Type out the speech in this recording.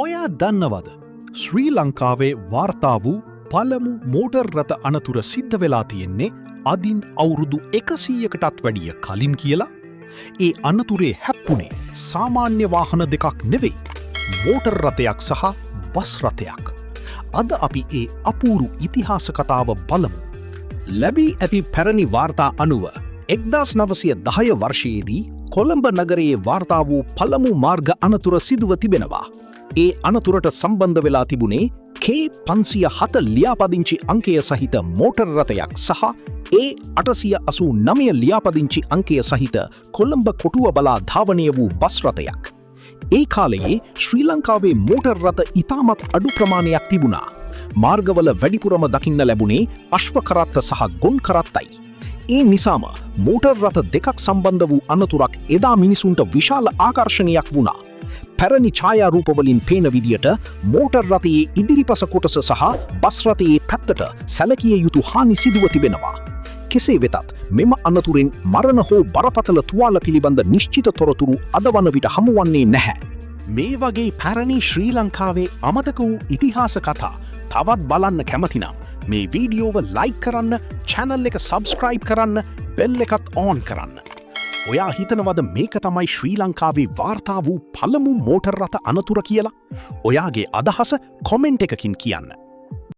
ඔයා දන්නවද? ශ්‍රී ලංකාවේ වාර්තා වූ පළමු මෝටර් රථ අනතුර සිද්ධ වෙලා තියෙන්නේ අදින් අවුරුදු 100කටත් වැඩිය කලින් කියලා? ඒ අනතුරේ හැප්පුණේ සාමාන්‍ය වාහන දෙකක් නෙවෙයි. මෝටර් රථයක් සහ බස් රථයක්. අද අපි ඒ අපූරු ඉතිහාස කතාව බලමු. ලැබී ඇති පැරණි වාර්තා අනුව 1910 වර්ෂයේදී කොළඹ නගරයේ වාර්තා වූ පළමු මාර්ග අනතුර සිදුව තිබෙනවා. ඒ අනතුරට සම්බන්ධ වෙලා තිබුණේ K507 ලියාපදිංචි අංකය සහිත මෝටර් රථයක් සහ A889 ලියාපදිංචි අංකය සහිත කොළඹ කොටුව බලා ධාවනය වූ බස් රථයක්. ඒ කාලයේ ශ්‍රී ලංකාවේ මෝටර් රථ ඉතාමත් අඩු ප්‍රමාණයක් තිබුණා. මාර්ගවල වැඩිපුරම දකින්න ලැබුණේ අශ්ව කරත්ත සහ ගොන් කරත්තයි. ඒ නිසාම මෝටර් රථ දෙකක් සම්බන්ධ වූ අනතුරක් එදා මිනිසුන්ට විශාල ආකර්ෂණයක් වුණා. පැරණි ඡායාරූපවලින් පේන විදියට මෝටර් රථයේ ඉදිරිපස කොටස සහ බස් රථයේ පැත්තට සැලකිය යුතු හානි සිදුව තිබෙනවා. කෙසේ වෙතත් මෙම අනතුරෙන් මරණ හෝ බරපතල තුවාල පිළිබඳ නිශ්චිත තොරතුරු අද වන විට හමුවන්නේ නැහැ. මේ වගේ පැරණි ශ්‍රී ලංකාවේ අමතක වූ ඉතිහාස කතා තවත් බලන්න කැමතිනම් මේ වීඩියෝව ලයික් කරන්න, channel එක subscribe කරන්න, bell එකත් on කරන්න. ඔයා හිතනවද මේක තමයි ශ්‍රී ලංකාවේ වාර්තා වූ පළමු මෝටර් රථ අනතුර කියලා? ඔයාගේ අදහස කොමෙන්ට් එකකින් කියන්න.